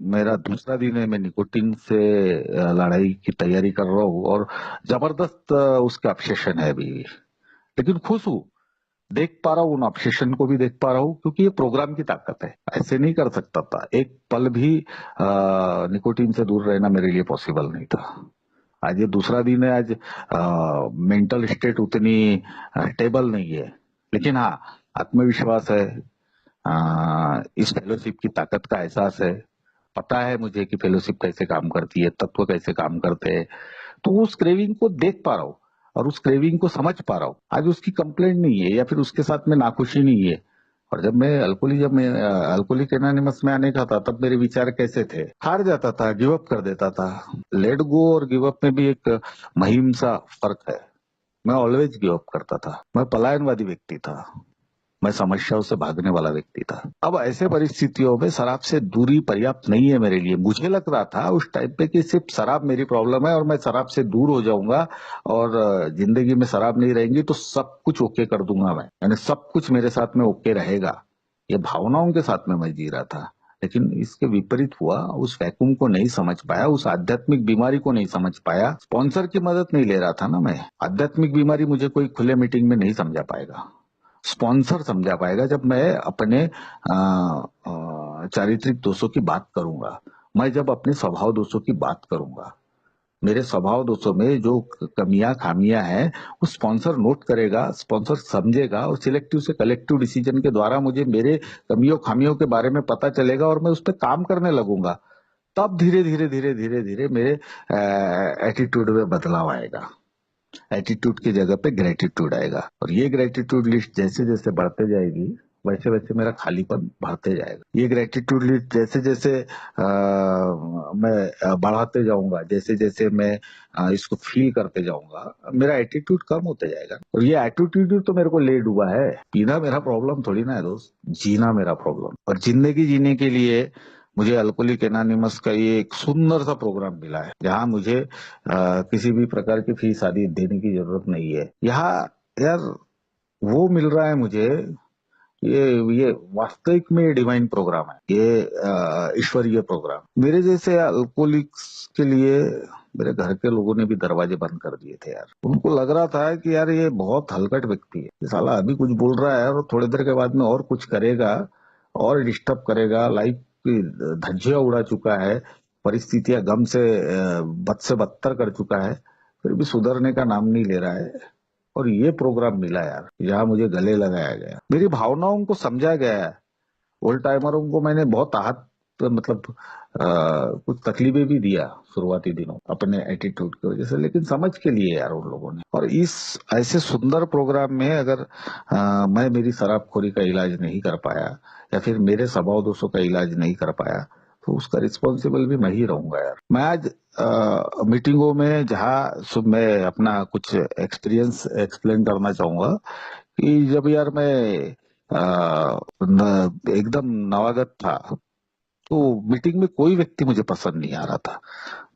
मेरा दूसरा दिन है। मैं निकोटीन से लड़ाई की तैयारी कर रहा हूँ और जबरदस्त उसका ऑब्सेशन है अभी, लेकिन खुश हूँ। देख पा रहा हूँ, उन ऑब्सेशन को भी देख पा रहा हूँ, क्योंकि ये प्रोग्राम की ताकत है। ऐसे नहीं कर सकता था, एक पल भी निकोटीन से दूर रहना मेरे लिए पॉसिबल नहीं था। आज ये दूसरा दिन है। आज मेंटल स्टेट उतनी स्टेबल नहीं है, लेकिन हाँ, आत्मविश्वास है। इस फेलोशिप की ताकत का एहसास है। पता है मुझे कि फेलोशिप कैसे काम करती है, तत्व कैसे काम करते हैं। तो उस क्रेविंग को देख पा रहा हूँ और उस क्रेविंग को समझ पा रहा हूँ। आज उसकी कंप्लेंट नहीं है या फिर उसके साथ में नाखुशी नहीं है। और जब मैं अल्कोहलिक एनोनिमस में आने का था, तब मेरे विचार कैसे थे, हार जाता था, गिव अप कर देता था। लेट गो और गिव अप में भी एक महीम सा फर्क है। मैं ऑलवेज गिव अप करता था, मैं पलायनवादी व्यक्ति था, मैं समस्याओं से भागने वाला व्यक्ति था। अब ऐसे परिस्थितियों में शराब से दूरी पर्याप्त नहीं है मेरे लिए। मुझे लग रहा था उस टाइम पे कि सिर्फ शराब मेरी प्रॉब्लम है और मैं शराब से दूर हो जाऊंगा और जिंदगी में शराब नहीं रहेंगी तो सब कुछ ओके कर दूंगा मैं, यानी सब कुछ मेरे साथ में ओके रहेगा। ये भावनाओं के साथ में मैं जी रहा था, लेकिन इसके विपरीत हुआ। उस वैक्यूम को नहीं समझ पाया, उस आध्यात्मिक बीमारी को नहीं समझ पाया। स्पॉन्सर की मदद नहीं ले रहा था ना मैं। आध्यात्मिक बीमारी मुझे कोई खुले मीटिंग में नहीं समझा पाएगा, स्पॉन्सर समझा पाएगा जब मैं अपने चारित्रिक दोषों की बात करूंगा, मैं जब अपने स्वभाव दोषों की बात करूंगा। मेरे स्वभाव दोषों में जो कमियां खामियां हैं, वो स्पॉन्सर नोट करेगा, स्पॉन्सर समझेगा और सिलेक्टिव से कलेक्टिव डिसीजन के द्वारा मुझे मेरे कमियों खामियों के बारे में पता चलेगा और मैं उस पर काम करने लगूंगा। तब धीरे धीरे धीरे धीरे धीरे मेरे एटीट्यूड में बदलाव आएगा। एटीट्यूड की जगह पे ग्रेटिट्यूड आएगा, और ये ग्रेटिट्यूड लिस्ट जैसे जैसे बढ़ते जाएगी, वैसे वैसे मेरा खालीपन बढ़ते जाएगा। ये ग्रेटिट्यूड लिस्ट जैसे जैसे मैं बढ़ाते जाऊंगा, जैसे जैसे मैं इसको फील करते जाऊंगा, मेरा एटीट्यूड कम होते जाएगा। और ये एटीट्यूड तो मेरे को ले डूबा है। पीना मेरा प्रॉब्लम थोड़ी ना है दोस्त, जीना मेरा प्रॉब्लम। और जिंदगी जीने के लिए मुझे अल्कोहलिक एनोनिमस का ये एक सुंदर सा प्रोग्राम मिला है, जहाँ मुझे किसी भी प्रकार की फीस आदि देने की जरूरत नहीं है। यहाँ यार वो मिल रहा है मुझे, ये ये वास्तविक में डिवाइन प्रोग्राम है, ये ईश्वरीय प्रोग्राम। मेरे जैसे अल्कोहलिक्स के लिए मेरे घर के लोगों ने भी दरवाजे बंद कर दिए थे यार। उनको लग रहा था कि यार ये बहुत हलकट व्यक्ति है, ये साला अभी कुछ बोल रहा है और थोड़ी देर के बाद में और कुछ करेगा और डिस्टर्ब करेगा। लाइफ की धज्जियां उड़ा चुका है, परिस्थितियां गम से बदतर कर चुका है, फिर भी सुधरने का नाम नहीं ले रहा है। और ये प्रोग्राम मिला यार, जहाँ मुझे गले लगाया गया, मेरी भावनाओं को समझा गया है। ओल्ड टाइमरों को मैंने बहुत आहत मतलब कुछ तकलीफें भी दिया शुरुआती दिनों अपने एटीट्यूड की वजह से, लेकिन समझ के लिए यार उन लोगों ने। और इस ऐसे सुंदर प्रोग्राम में अगर मैं मेरी शराबखोरी का इलाज नहीं कर पाया या फिर मेरे स्वभाव दोषों का इलाज नहीं कर पाया, तो उसका रिस्पॉन्सिबल भी मैं ही रहूंगा यार। मैं आज मीटिंगों में जहाँ मैं अपना कुछ एक्सपीरियंस एक्सप्लेन करना चाहूंगा कि जब यार मैं एकदम नवागत था, तो मीटिंग में कोई व्यक्ति मुझे पसंद नहीं आ रहा था।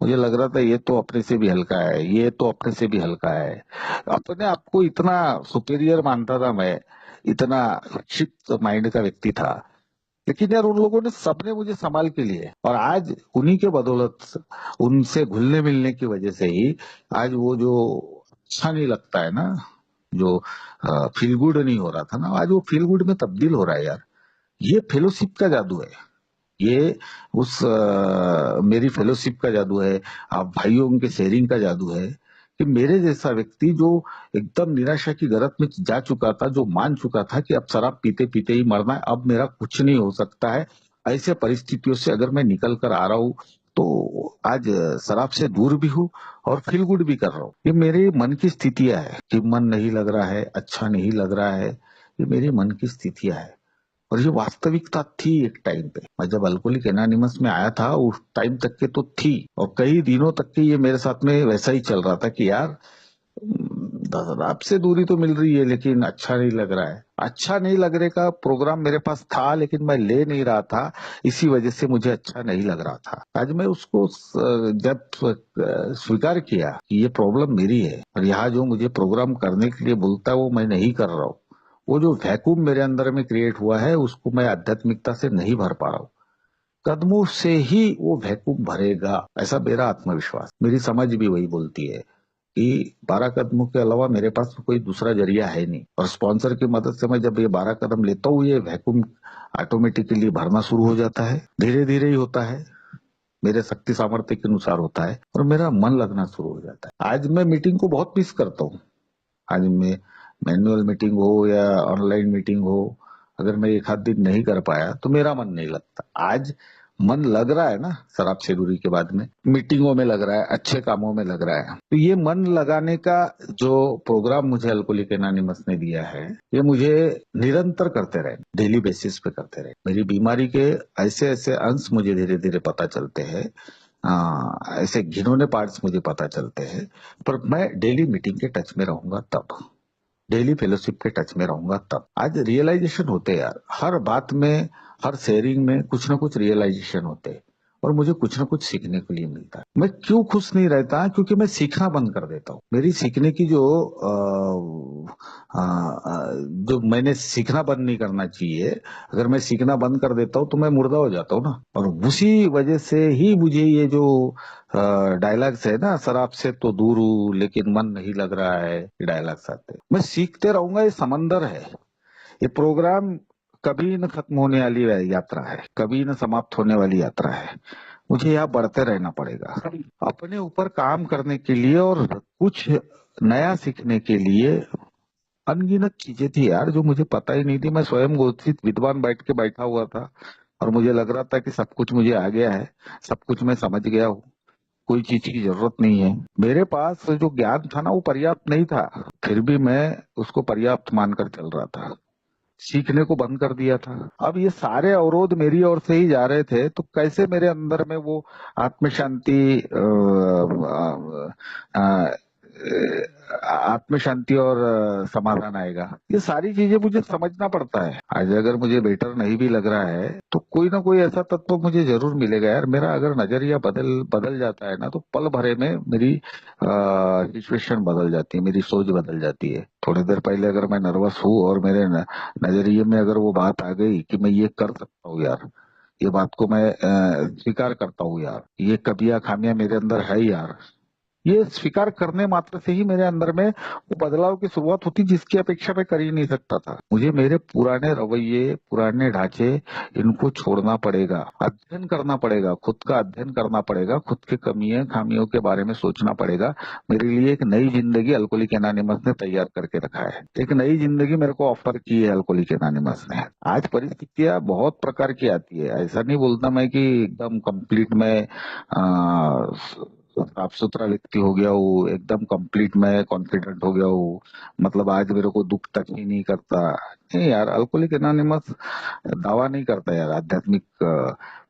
मुझे लग रहा था ये तो अपने से भी हल्का है, ये तो अपने से भी हल्का है। अपने आप को इतना सुपीरियर मानता था मैं, इतना शिफ्ट माइंड का व्यक्ति था। लेकिन यार उन लोगों ने सबने मुझे संभाल के लिए, और आज उन्हीं के बदौलत, उनसे घुलने मिलने की वजह से ही आज वो जो अच्छा नहीं लगता है ना, जो फील गुड नहीं हो रहा था ना, आज वो फील गुड में तब्दील हो रहा है यार। ये फेलोशिप का जादू है। ये उस मेरी फेलोशिप का जादू है, आप भाइयों के शेयरिंग का जादू है, कि मेरे जैसा व्यक्ति जो एकदम निराशा की गर्त में जा चुका था, जो मान चुका था कि अब शराब पीते पीते ही मरना है, अब मेरा कुछ नहीं हो सकता है, ऐसे परिस्थितियों से अगर मैं निकल कर आ रहा हूँ, तो आज शराब से दूर भी हूँ और फील गुड भी कर रहा हूँ। ये मेरे मन की स्थितियां है कि मन नहीं लग रहा है, अच्छा नहीं लग रहा है, ये मेरे मन की स्थितियां है। और ये वास्तविकता थी एक टाइम पे। मैं जब अल्कोहलिक एनोनिमस में आया था उस टाइम तक के तो थी, और कई दिनों तक के ये मेरे साथ में वैसा ही चल रहा था कि यार आपसे दूरी तो मिल रही है लेकिन अच्छा नहीं लग रहा है। अच्छा नहीं लगने का प्रोग्राम मेरे पास था लेकिन मैं ले नहीं रहा था, इसी वजह से मुझे अच्छा नहीं लग रहा था। आज मैं उसको जब स्वीकार किया कि ये प्रॉब्लम मेरी है, और यहाँ जो मुझे प्रोग्राम करने के लिए बोलता है वो मैं नहीं कर रहा हूँ, वो जो वैक्यूम मेरे अंदर में क्रिएट हुआ है उसको मैं आध्यात्मिकता से नहीं भर पा रहा हूँ। कदमों से ही वो वैक्यूम भरेगा, ऐसा मेरा आत्मविश्वास, मेरी समझ भी वही बोलती है कि 12 कदमों के अलावा मेरे पास कोई दूसरा जरिया है नहीं। और स्पॉन्सर की मदद से मैं जब ये 12 कदम लेता हूँ, ये वैक्यूम ऑटोमेटिकली भरना शुरू हो जाता है। धीरे धीरे ही होता है, मेरे शक्ति सामर्थ्य के अनुसार होता है, और मेरा मन लगना शुरू हो जाता है। आज मैं मीटिंग को बहुत मिस करता हूँ। आज में मैनुअल मीटिंग हो या ऑनलाइन मीटिंग हो, अगर मैं एक आध दिन नहीं कर पाया तो मेरा मन नहीं लगता। आज मन लग रहा है ना, शराब से दूरी के बाद में मीटिंगों में लग रहा है, अच्छे कामों में लग रहा है। तो ये मन लगाने का जो प्रोग्राम मुझे अल्कोहलिक एनोनिमस ने दिया है, ये मुझे निरंतर करते रहे, डेली बेसिस पे करते रहे। मेरी बीमारी के ऐसे ऐसे अंश मुझे धीरे धीरे पता चलते हैं, ऐसे घिनौने पार्ट्स मुझे पता चलते हैं, पर मैं डेली मीटिंग के टच में रहूंगा तब, डेली फेलोशिप के टच में रहूंगा तब। आज रियलाइजेशन होते हैं यार, हर बात में, हर शेयरिंग में कुछ ना कुछ रियलाइजेशन होते हैं, और मुझे कुछ ना कुछ सीखने के लिए मिलता है। मैं क्यों खुश नहीं रहता? क्योंकि मैं सीखना बंद कर देता हूँ। मेरी सीखने की जो मैंने सीखना बंद नहीं करना चाहिए, अगर मैं सीखना बंद कर देता हूँ तो मैं मुर्दा हो जाता हूँ ना। और उसी वजह से ही मुझे ये जो डायलॉग्स है ना, शराब से तो दूर हूँ लेकिन मन नहीं लग रहा है, ये डायलॉग्स आते हैं। मैं सीखते रहूंगा, ये समंदर है। ये प्रोग्राम कभी न खत्म होने वाली यात्रा है, कभी न समाप्त होने वाली यात्रा है। मुझे यहाँ बढ़ते रहना पड़ेगा अपने ऊपर काम करने के लिए, और कुछ नया सीखने के लिए। अनगिनत चीजें थी यार जो मुझे पता ही नहीं थी। मैं स्वयं घोषित विद्वान बैठा हुआ था, और मुझे लग रहा था कि सब कुछ मुझे आ गया है, सब कुछ मैं समझ गया हूँ, कोई चीज की जरूरत नहीं है। मेरे पास जो ज्ञान था ना वो पर्याप्त नहीं था, फिर भी मैं उसको पर्याप्त मानकर चल रहा था, सीखने को बंद कर दिया था। अब ये सारे अवरोध मेरी ओर से ही जा रहे थे, तो कैसे मेरे अंदर में वो आत्म शांति, आत्म शांति और समाधान आएगा? ये सारी चीजें मुझे समझना पड़ता है। आज अगर मुझे बेटर नहीं भी लग रहा है तो कोई ना कोई ऐसा तत्व मुझे जरूर मिलेगा यार। मेरा अगर नजरिया बदल बदल जाता है ना, तो पल भरे में मेरी सिचुएशन बदल जाती है, मेरी सोच बदल जाती है। थोड़ी देर पहले अगर मैं नर्वस हूँ और मेरे नजरिए में अगर वो बात आ गई कि मैं ये कर सकता हूँ यार, ये बात को मैं स्वीकार करता हूँ यार, ये कबिया खामियां मेरे अंदर है यार, ये स्वीकार करने मात्र से ही मेरे अंदर में वो बदलाव की शुरुआत होती जिसकी अपेक्षा मैं कर ही नहीं सकता था। मुझे मेरे पुराने रवैये, पुराने ढांचे, इनको छोड़ना पड़ेगा, अध्ययन करना पड़ेगा, खुद का अध्ययन करना पड़ेगा, खुद की कमियों खामियों के बारे में सोचना पड़ेगा। मेरे लिए एक नई जिंदगी अल्कोहलिक एनोनिमस ने तैयार करके रखा है। एक नई जिंदगी मेरे को ऑफर की है अल्कोहलिक एनोनिमस ने। आज परिस्थितियां बहुत प्रकार की आती है, ऐसा नहीं बोलता मैं कि एकदम कंप्लीट में साफ सुथरा व्यक्ति हो गया हूँ, एकदम कंप्लीट मैं कॉन्फिडेंट हो गया हूँ, मतलब आज मेरे को दुख तक ही नहीं करता। नहीं यार, अल्कोहलिक एनोनिमस दावा नहीं करता यार, आध्यात्मिक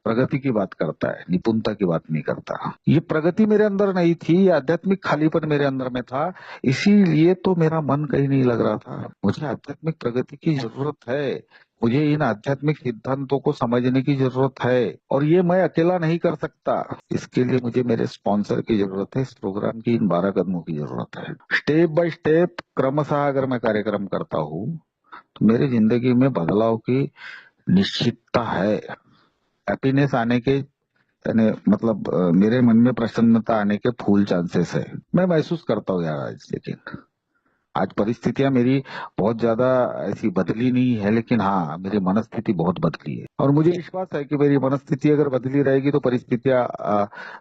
प्रगति की बात करता है, निपुणता की बात नहीं करता। ये प्रगति मेरे अंदर नहीं थी, ये आध्यात्मिक खालीपन मेरे अंदर में था, इसीलिए तो मेरा मन कहीं नहीं लग रहा था। मुझे आध्यात्मिक प्रगति की जरूरत है, मुझे इन आध्यात्मिक सिद्धांतों को समझने की जरूरत है, और ये मैं अकेला नहीं कर सकता। इसके लिए मुझे मेरे स्पॉन्सर की जरूरत है, इस प्रोग्राम की इन 12 कदमों की जरूरत है। स्टेप बाय स्टेप क्रमशः अगर मैं कार्यक्रम करता हूँ तो मेरी जिंदगी में बदलाव की निश्चितता है। हैप्पीनेस आने के यानी मतलब मेरे मन में प्रसन्नता आने के फुल चांसेस है, मैं महसूस करता हूँ यार आज। लेकिन आज परिस्थितियां मेरी बहुत ज्यादा ऐसी बदली नहीं है, लेकिन हाँ मेरी मनस्थिति बहुत बदली है, और मुझे विश्वास है कि मेरी मनस्थिति अगर बदली रहेगी तो परिस्थितियां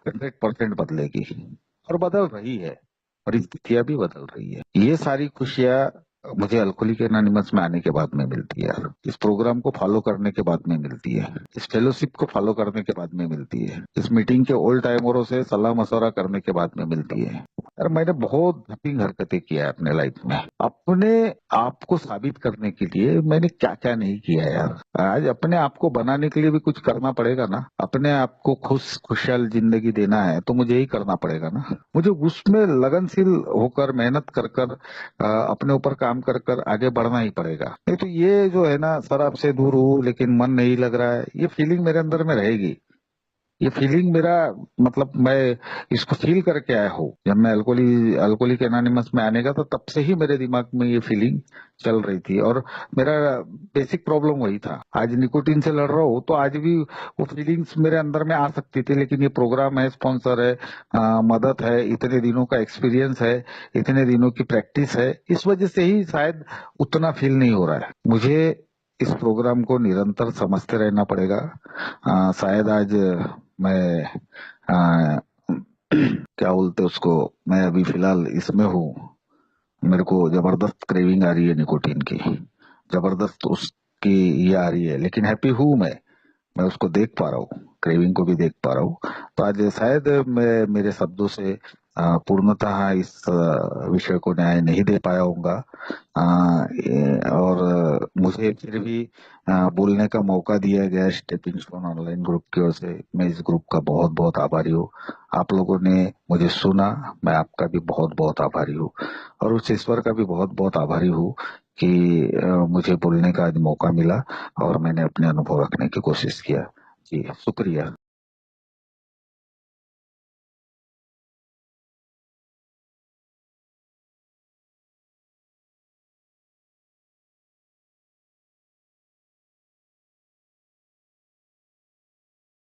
100% बदलेगी, और बदल रही है। परिस्थितियां भी बदल रही है। ये सारी खुशियां मुझे अल्कोहलिक एनोनिमस में आने के बाद में मिलती है यार, इस प्रोग्राम को फॉलो करने के बाद में मिलती है, इस फेलोशिप को फॉलो करने के बाद में मिलती है, इस मीटिंग के ओल्ड टाइमरों से सलाह मशवरा करने के बाद में मिलती है। यार मैंने बहुत धपिंग हरकतें किया है अपने लाइफ में, अपने आप को साबित करने के लिए मैंने क्या क्या नहीं किया यार। आज अपने आप को बनाने के लिए भी कुछ करना पड़ेगा ना, अपने आप को खुशहाल जिंदगी देना है तो मुझे ही करना पड़ेगा ना। मुझे उसमें लगनशील होकर मेहनत कर कर अपने ऊपर काम कर कर आगे बढ़ना ही पड़ेगा। नहीं तो ये जो है ना, सर आपसे दूर हूँ लेकिन मन नहीं लग रहा है, ये फीलिंग मेरे अंदर में रहेगी। ये फीलिंग मेरा मतलब मैं इसको फील करके आया हूँ। जब मैं अल्कोहलिक एनोनिमस में आने का तो तब से ही मेरे दिमाग में ये फीलिंग चल रही थी, और मेरा बेसिक प्रॉब्लम वही था। आज निकोटीन से लड़ रहा हूँ तो आज भी वो फीलिंग्स मेरे अंदर में आ सकती थी, लेकिन ये प्रोग्राम है, स्पॉन्सर है, मदद है, इतने दिनों का एक्सपीरियंस है, इतने दिनों की प्रैक्टिस है, इस वजह से ही शायद उतना फील नहीं हो रहा है। मुझे इस प्रोग्राम को निरंतर समझते रहना पड़ेगा। शायद आज मैं क्या बोलते उसको, मैं अभी फिलहाल इसमें हूँ, मेरे को जबरदस्त क्रेविंग आ रही है निकोटीन की, जबरदस्त उसकी ये आ रही है, लेकिन हैप्पी हूँ मैं उसको देख पा रहा हूँ, क्रेविंग को भी देख पा रहा हूँ। तो आज शायद मैं मेरे शब्दों से पूर्णतः इस विषय को न्याय नहीं दे पाया होऊंगा, और मुझे फिर भी बोलने का मौका दिया गया स्टेपिंग स्टोन ऑनलाइन ग्रुप की ओर से। मैं इस ग्रुप का बहुत बहुत आभारी हूँ। आप लोगों ने मुझे सुना, मैं आपका भी बहुत बहुत आभारी हूँ, और उस ईश्वर का भी बहुत बहुत आभारी हूँ कि मुझे बोलने का आज मौका मिला और मैंने अपने अनुभव रखने की कोशिश किया। जी शुक्रिया।